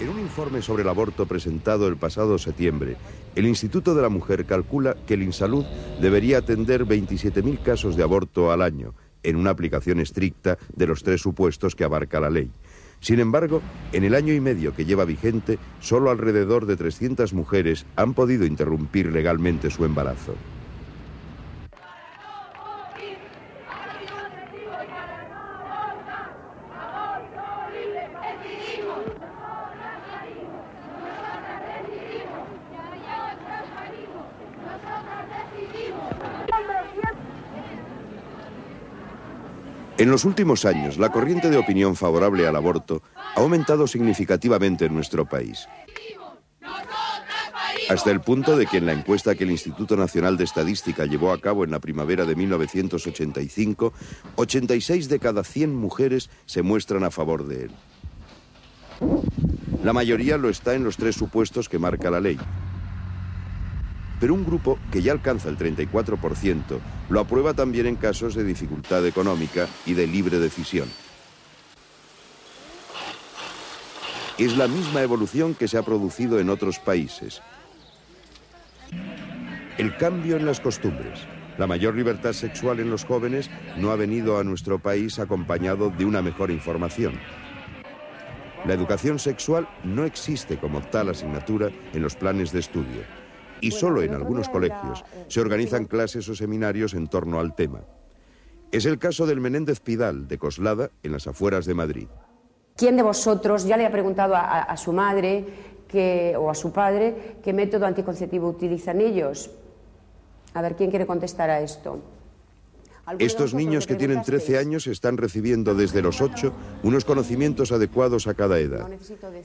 En un informe sobre el aborto presentado el pasado septiembre, el Instituto de la Mujer calcula que el INSalud debería atender 27.000 casos de aborto al año, en una aplicación estricta de los 3 supuestos que abarca la ley. Sin embargo, en el año y medio que lleva vigente, solo alrededor de 300 mujeres han podido interrumpir legalmente su embarazo. En los últimos años, la corriente de opinión favorable al aborto ha aumentado significativamente en nuestro país. Hasta el punto de que en la encuesta que el Instituto Nacional de Estadística llevó a cabo en la primavera de 1985, 86 de cada 100 mujeres se muestran a favor de él. La mayoría lo está en los 3 supuestos que marca la ley. Pero un grupo que ya alcanza el 34% lo aprueba también en casos de dificultad económica y de libre decisión. Es la misma evolución que se ha producido en otros países. El cambio en las costumbres. La mayor libertad sexual en los jóvenes no ha venido a nuestro país acompañado de una mejor información. La educación sexual no existe como tal asignatura en los planes de estudio. Y solo en algunos colegios se organizan clases o seminarios en torno al tema. Es el caso del Menéndez Pidal, de Coslada, en las afueras de Madrid. ¿Quién de vosotros ya le ha preguntado a su madre o a su padre qué método anticonceptivo utilizan ellos? A ver, ¿quién quiere contestar a esto? Estos niños que tienen 13 años están recibiendo desde los 8 unos conocimientos adecuados a cada edad.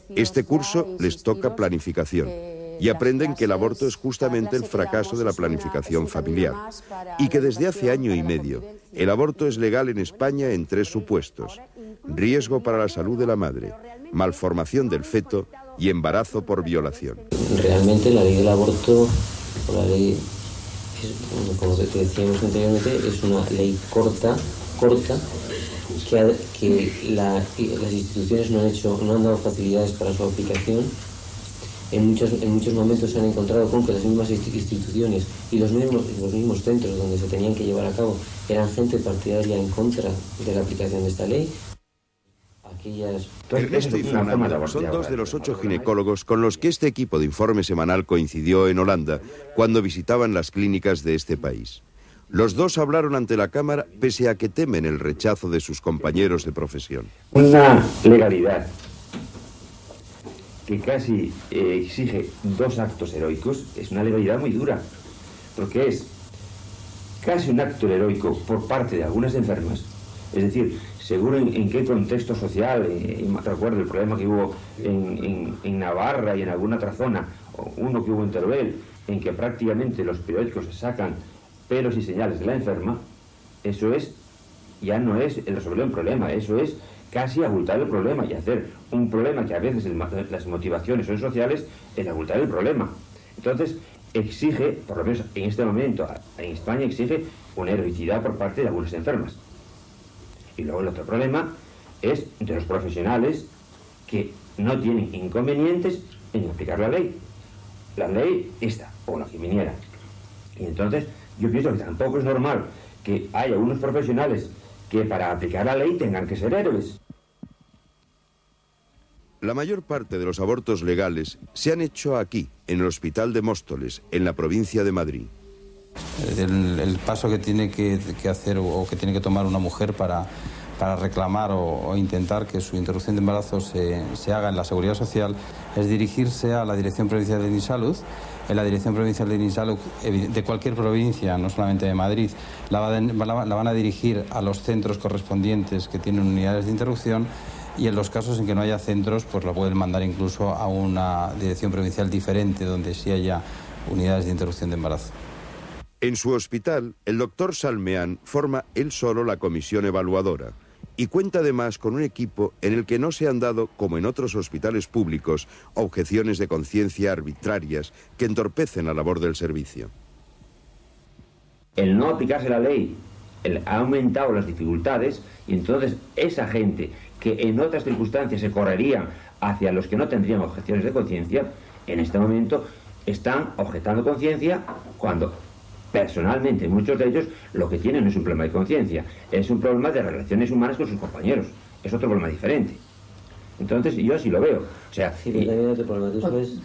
Este curso les toca planificación y aprenden que el aborto es justamente el fracaso de la planificación familiar y que desde hace año y medio el aborto es legal en España en 3 supuestos: riesgo para la salud de la madre, malformación del feto y embarazo por violación. Realmente la ley del aborto, o la ley, como decíamos anteriormente, es una ley corta que las instituciones no han dado facilidades para su aplicación. En muchos momentos se han encontrado con que las mismas instituciones y los mismos centros donde se tenían que llevar a cabo eran gente partidaria en contra de la aplicación de esta ley. Ernesto y Fernando son 2 de los 8 ginecólogos con los que este equipo de informe semanal coincidió en Holanda cuando visitaban las clínicas de este país. Los 2 hablaron ante la Cámara pese a que temen el rechazo de sus compañeros de profesión. Una legalidad que casi exige 2 actos heroicos es una legalidad muy dura, porque es casi un acto heroico por parte de algunas enfermas, es decir, seguro en qué contexto social, recuerdo el problema que hubo en Navarra y en alguna otra zona, o uno que hubo en Teruel, en que prácticamente los periódicos sacan pelos y señales de la enferma. Eso ya no es el resolver un problema, eso es casi abultar el problema y hacer un problema que a veces las motivaciones son sociales, el abultar el problema. Entonces exige, por lo menos en este momento en España, exige una heroicidad por parte de algunas enfermas. Y luego el otro problema es de los profesionales que no tienen inconvenientes en aplicar la ley. La ley esta, o la que viniera. Y entonces yo pienso que tampoco es normal que haya unos profesionales que para aplicar la ley tengan que ser héroes. La mayor parte de los abortos legales se han hecho aquí, en el Hospital de Móstoles, en la provincia de Madrid. El paso que tiene que hacer o que tiene que tomar una mujer para reclamar o intentar que su interrupción de embarazo se haga en la Seguridad Social es dirigirse a la Dirección Provincial de INSalud. En la Dirección Provincial de INSalud, de cualquier provincia, no solamente de Madrid, la van a dirigir a los centros correspondientes que tienen unidades de interrupción, y en los casos en que no haya centros, pues la pueden mandar incluso a una dirección provincial diferente donde sí haya unidades de interrupción de embarazo. En su hospital, el doctor Salmeán forma él solo la comisión evaluadora y cuenta además con un equipo en el que no se han dado, como en otros hospitales públicos, objeciones de conciencia arbitrarias que entorpecen la labor del servicio. El no aplicarse la ley ha aumentado las dificultades y entonces esa gente que en otras circunstancias se correría hacia los que no tendrían objeciones de conciencia, en este momento están objetando conciencia cuando personalmente muchos de ellos lo que tienen no es un problema de conciencia, es un problema de relaciones humanas con sus compañeros, es otro problema diferente. Entonces yo así lo veo. O sea, sí, pero también hay otro problema.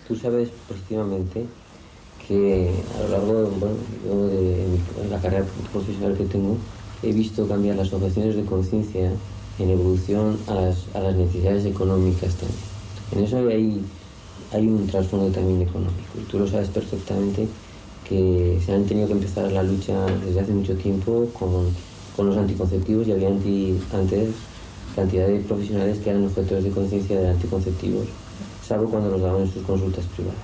Tú sabes positivamente que a lo largo de la carrera profesional que tengo he visto cambiar las objeciones de conciencia en evolución a las necesidades económicas también. En eso hay un trasfondo también económico. Y tú lo sabes perfectamente que se han tenido que empezar la lucha desde hace mucho tiempo con los anticonceptivos y había antes cantidad de profesionales que eran objetores de conciencia de anticonceptivos, salvo cuando los daban en sus consultas privadas.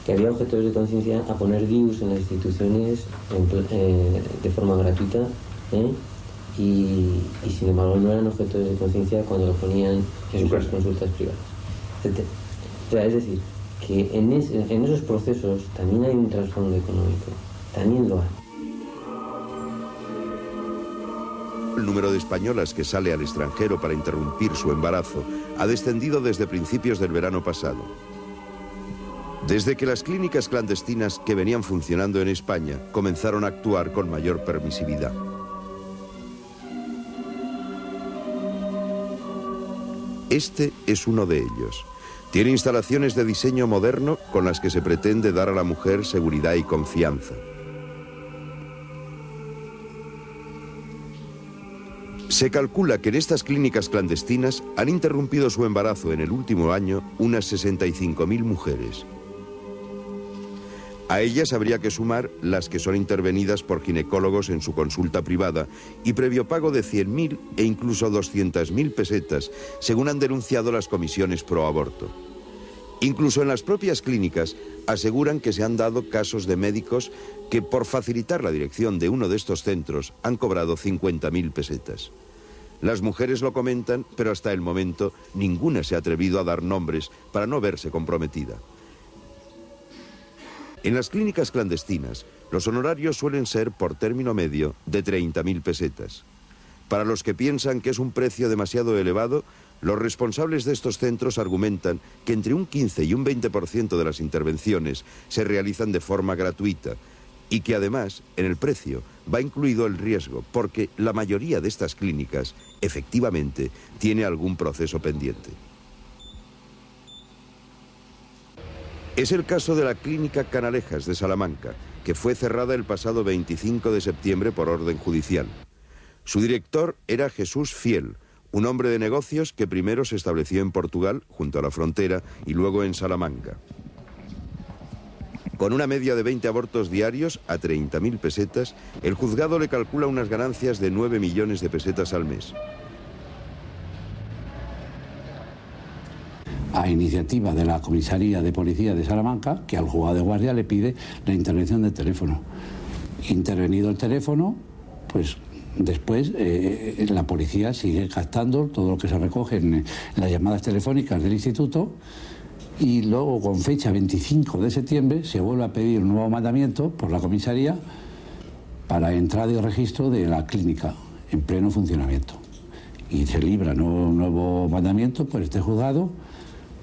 Que había objetores de conciencia a poner DIUs en las instituciones de forma gratuita, y sin embargo no eran objetores de conciencia cuando lo ponían en sus consultas privadas, etc. O sea, es decir, que en esos procesos también hay un trasfondo económico, también lo hay. El número de españolas que sale al extranjero para interrumpir su embarazo ha descendido desde principios del verano pasado. Desde que las clínicas clandestinas que venían funcionando en España comenzaron a actuar con mayor permisividad. Este es uno de ellos. Tiene instalaciones de diseño moderno con las que se pretende dar a la mujer seguridad y confianza. Se calcula que en estas clínicas clandestinas han interrumpido su embarazo en el último año unas 65.000 mujeres. A ellas habría que sumar las que son intervenidas por ginecólogos en su consulta privada y previo pago de 100.000 e incluso 200.000 pesetas, según han denunciado las comisiones pro aborto. Incluso en las propias clínicas aseguran que se han dado casos de médicos que por facilitar la dirección de uno de estos centros han cobrado 50.000 pesetas. Las mujeres lo comentan, pero hasta el momento ninguna se ha atrevido a dar nombres para no verse comprometida. En las clínicas clandestinas, los honorarios suelen ser por término medio de 30.000 pesetas. Para los que piensan que es un precio demasiado elevado, los responsables de estos centros argumentan que entre un 15 y un 20% de las intervenciones se realizan de forma gratuita y que además en el precio va incluido el riesgo, porque la mayoría de estas clínicas efectivamente tiene algún proceso pendiente. Es el caso de la Clínica Canalejas de Salamanca, que fue cerrada el pasado 25 de septiembre por orden judicial. Su director era Jesús Fiel, un hombre de negocios que primero se estableció en Portugal, junto a la frontera, y luego en Salamanca. Con una media de 20 abortos diarios a 30.000 pesetas, el juzgado le calcula unas ganancias de 9 millones de pesetas al mes. A iniciativa de la Comisaría de Policía de Salamanca, que al juzgado de guardia le pide la intervención del teléfono. Intervenido el teléfono, pues después la policía sigue captando todo lo que se recoge en las llamadas telefónicas del instituto y luego con fecha 25 de septiembre se vuelve a pedir un nuevo mandamiento por la comisaría para entrada y registro de la clínica en pleno funcionamiento. Y se libra un nuevo mandamiento por este juzgado,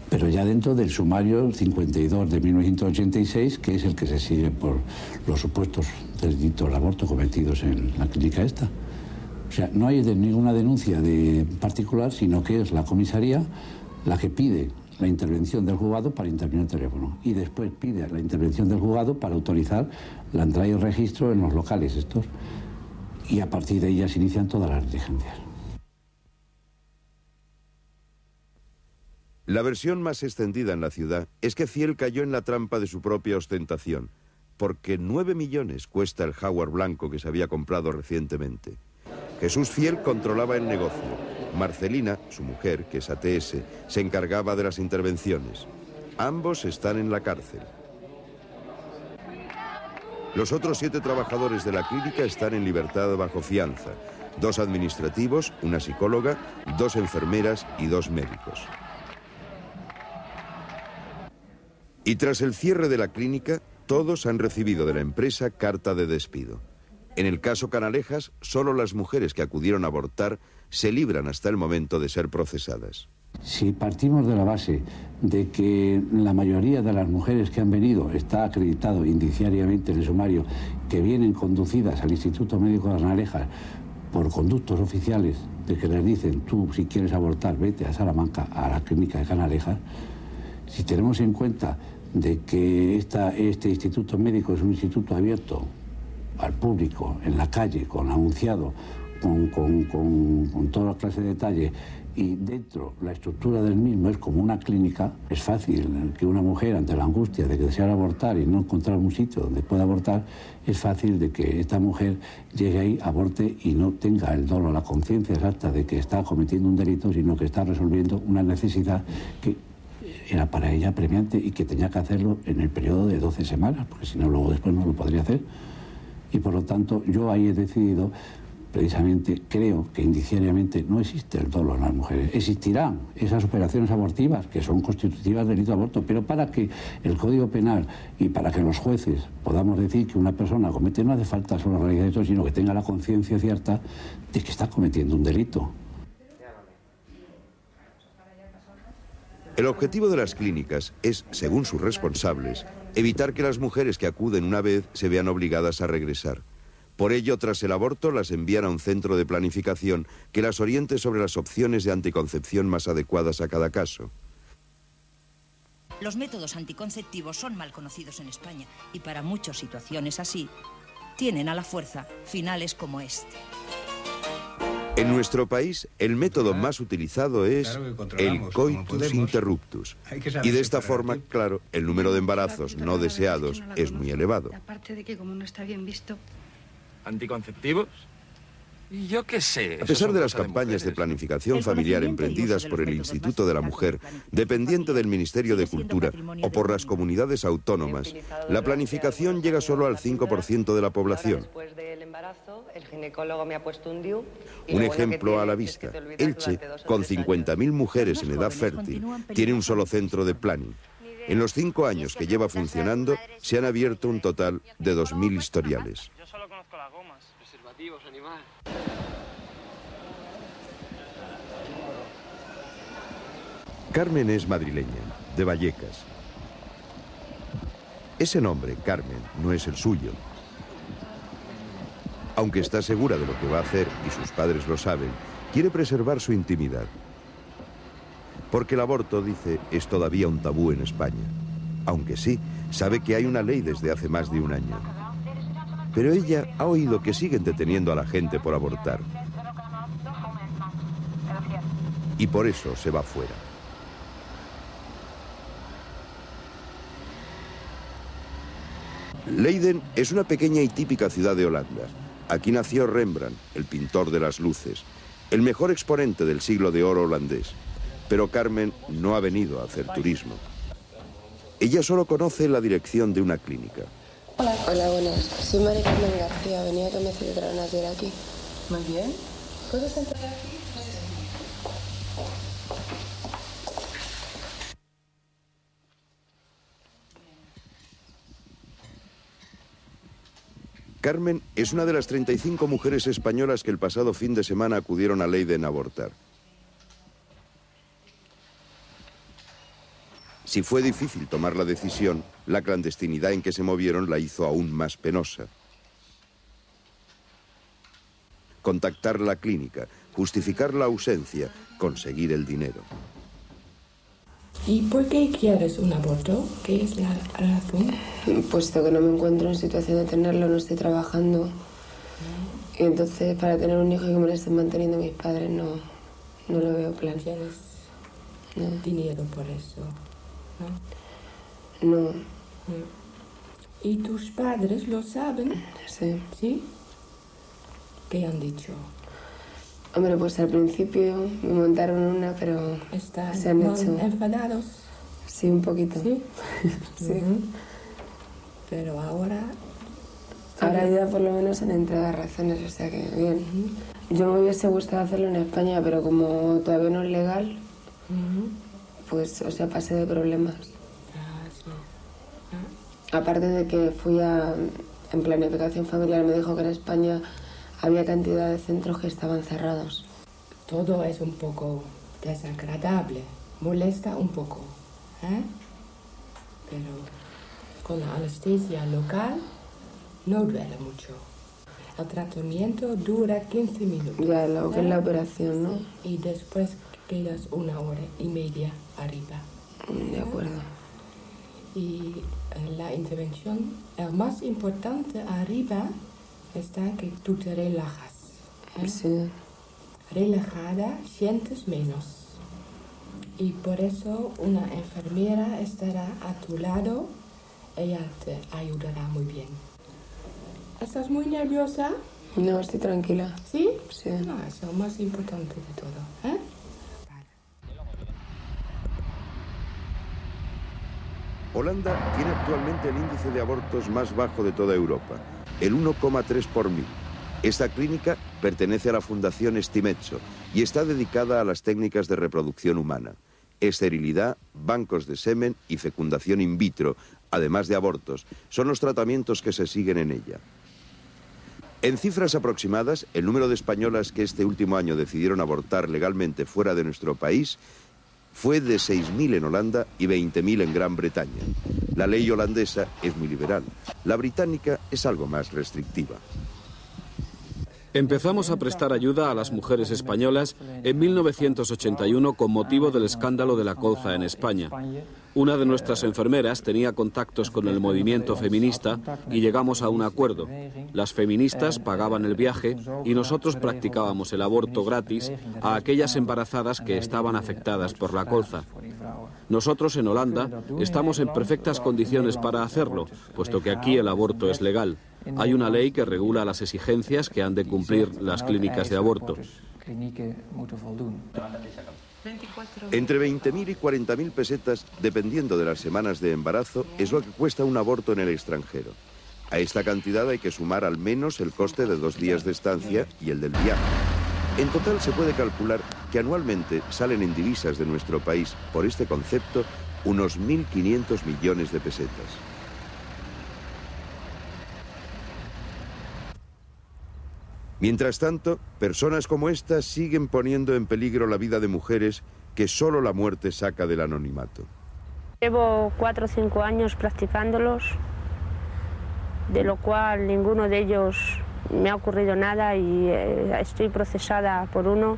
pero ya dentro del sumario 52 de 1986, que es el que se sigue por los supuestos delitos del aborto cometidos en la clínica esta. O sea, no hay ninguna denuncia de particular, sino que es la comisaría la que pide la intervención del juzgado para intervenir el teléfono y después pide la intervención del juzgado para autorizar la entrada y registro en los locales estos, y a partir de ahí ya se inician todas las diligencias. La versión más extendida en la ciudad es que Fiel cayó en la trampa de su propia ostentación, porque 9 millones cuesta el Jaguar blanco que se había comprado recientemente. Jesús Fiel controlaba el negocio. Marcelina, su mujer, que es ATS, se encargaba de las intervenciones. Ambos están en la cárcel. Los otros 7 trabajadores de la clínica están en libertad bajo fianza. 2 administrativos, una psicóloga, 2 enfermeras y 2 médicos. Y tras el cierre de la clínica, todos han recibido de la empresa carta de despido. En el caso Canalejas, solo las mujeres que acudieron a abortar se libran hasta el momento de ser procesadas. Si partimos de la base de que la mayoría de las mujeres que han venido, está acreditado indiciariamente en el sumario, que vienen conducidas al Instituto Médico de Canalejas por conductos oficiales, de que les dicen, tú si quieres abortar, vete a Salamanca, a la clínica de Canalejas, si tenemos en cuenta de que este instituto médico es un instituto abierto al público, en la calle, con anunciado, con toda la clase de detalle, y dentro la estructura del mismo es como una clínica, es fácil que una mujer, ante la angustia de que deseara abortar y no encontrar un sitio donde pueda abortar, es fácil de que esta mujer llegue ahí, aborte y no tenga el dolor, la conciencia exacta de que está cometiendo un delito, sino que está resolviendo una necesidad que era para ella apremiante y que tenía que hacerlo en el periodo de 12 semanas, porque si no, luego después no lo podría hacer. Y por lo tanto, yo ahí he decidido, precisamente, creo que indiciariamente no existe el dolo en las mujeres. Existirán esas operaciones abortivas que son constitutivas del delito de aborto, pero para que el Código Penal y para que los jueces podamos decir que una persona comete, no hace falta solo realizar esto, sino que tenga la conciencia cierta de que está cometiendo un delito. El objetivo de las clínicas es, según sus responsables, evitar que las mujeres que acuden una vez se vean obligadas a regresar. Por ello, tras el aborto, las envían a un centro de planificación que las oriente sobre las opciones de anticoncepción más adecuadas a cada caso. Los métodos anticonceptivos son mal conocidos en España y para muchas situaciones así, tienen a la fuerza finales como este. En nuestro país, el método más utilizado es el coitus interruptus. Y de esta forma, claro, el número de embarazos no deseados es muy elevado. Aparte de que como no está bien visto... ¿Anticonceptivos? Yo qué sé. A pesar de las campañas de planificación familiar emprendidas por el Instituto de la Mujer, dependiente del Ministerio de Cultura, o por las comunidades autónomas, la planificación llega solo al 5% de la población. Un ejemplo a la vista: Elche, con 50.000 mujeres en edad fértil, tiene un solo centro de planning. En los 5 años que lleva funcionando, se han abierto un total de 2.000 historiales. Yo solo conozco las gomas. Preservativos, animal. Carmen es madrileña, de Vallecas. Ese nombre, Carmen, no es el suyo. Aunque está segura de lo que va a hacer, y sus padres lo saben, quiere preservar su intimidad. Porque el aborto, dice, es todavía un tabú en España. Aunque sí, sabe que hay una ley desde hace más de un año. Pero ella ha oído que siguen deteniendo a la gente por abortar. Y por eso se va fuera. Leiden es una pequeña y típica ciudad de Holanda. Aquí nació Rembrandt, el pintor de las luces, el mejor exponente del siglo de oro holandés. Pero Carmen no ha venido a hacer turismo. Ella solo conoce la dirección de una clínica. Hola. Hola, buenas. Soy María Carmen García. Venía que me celebraran ayer aquí. Muy bien. ¿Puedes entrar aquí? Carmen es una de las 35 mujeres españolas que el pasado fin de semana acudieron a Leiden a abortar. Si fue difícil tomar la decisión, la clandestinidad en que se movieron la hizo aún más penosa. Contactar la clínica, justificar la ausencia, conseguir el dinero. ¿Y por qué quieres un aborto? ¿Qué es la razón? Puesto que no me encuentro en situación de tenerlo, no estoy trabajando. Y entonces, para tener un hijo que me lo estén manteniendo mis padres, no lo veo plan. ¿Tienes dinero por eso? No. ¿Y tus padres lo saben? Sí. ¿Sí? ¿Qué han dicho? Hombre, pues al principio me montaron una, pero se han hecho... enfadados? Sí, un poquito. ¿Sí? Sí. Pero ahora... Ahora ya por lo menos han entrado a razones, o sea que bien. Yo me hubiese gustado hacerlo en España, pero como todavía no es legal, pues, o sea, pasé de problemas. Aparte de que fui a En planificación familiar me dijo que en España había cantidad de centros que estaban cerrados. Todo es un poco desagradable, molesta un poco, ¿eh? Pero con la anestesia local no duele mucho. El tratamiento dura 15 minutos. Ya, lo que es la operación, ¿no? Y después quedas 1 hora y media arriba. De acuerdo. Y la intervención, el más importante arriba está que tú te relajas. ¿eh? Sí. Relajada, sientes menos. Y por eso una enfermera estará a tu lado, ella te ayudará muy bien. ¿Estás muy nerviosa? No, estoy tranquila. ¿Sí? Sí. No, es lo más importante de todo, ¿eh? Holanda tiene actualmente el índice de abortos más bajo de toda Europa, el 1,3 por 1000. Esta clínica pertenece a la Fundación Stimetso y está dedicada a las técnicas de reproducción humana, esterilidad, bancos de semen y fecundación in vitro, además de abortos. Son los tratamientos que se siguen en ella. En cifras aproximadas, el número de españolas que este último año decidieron abortar legalmente fuera de nuestro país fue de 6.000 en Holanda y 20.000 en Gran Bretaña. La ley holandesa es muy liberal. La británica es algo más restrictiva. Empezamos a prestar ayuda a las mujeres españolas en 1981 con motivo del escándalo de la colza en España. Una de nuestras enfermeras tenía contactos con el movimiento feminista y llegamos a un acuerdo. Las feministas pagaban el viaje y nosotros practicábamos el aborto gratis a aquellas embarazadas que estaban afectadas por la colza. Nosotros en Holanda estamos en perfectas condiciones para hacerlo, puesto que aquí el aborto es legal. Hay una ley que regula las exigencias que han de cumplir las clínicas de aborto. Entre 20.000 y 40.000 pesetas, dependiendo de las semanas de embarazo, es lo que cuesta un aborto en el extranjero. A esta cantidad hay que sumar al menos el coste de 2 días de estancia y el del viaje. En total se puede calcular que anualmente salen en divisas de nuestro país, por este concepto, unos 1.500 millones de pesetas. Mientras tanto, personas como esta siguen poniendo en peligro la vida de mujeres que solo la muerte saca del anonimato. Llevo 4 o 5 años practicándolos, de lo cual ninguno de ellos me ha ocurrido nada y estoy procesada por uno.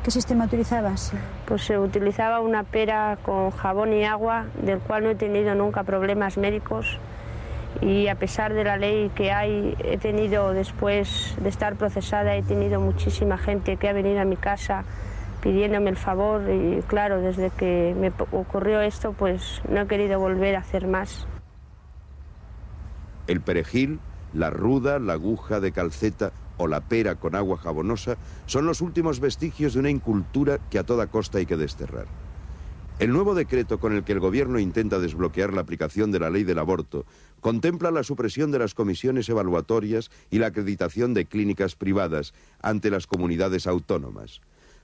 ¿Qué sistema utilizabas? Pues se utilizaba una pera con jabón y agua, del cual no he tenido nunca problemas médicos. Y a pesar de la ley que hay, he tenido, después de estar procesada, he tenido muchísima gente que ha venido a mi casa pidiéndome el favor y claro, desde que me ocurrió esto, pues no he querido volver a hacer más. El perejil, la ruda, la aguja de calceta o la pera con agua jabonosa son los últimos vestigios de una incultura que a toda costa hay que desterrar. El nuevo decreto con el que el gobierno intenta desbloquear la aplicación de la ley del aborto contempla la supresión de las comisiones evaluatorias y la acreditación de clínicas privadas ante las comunidades autónomas.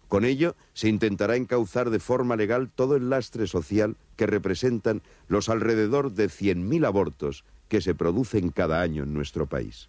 Con ello, se intentará encauzar de forma legal todo el lastre social que representan los alrededor de 100.000 abortos que se producen cada año en nuestro país.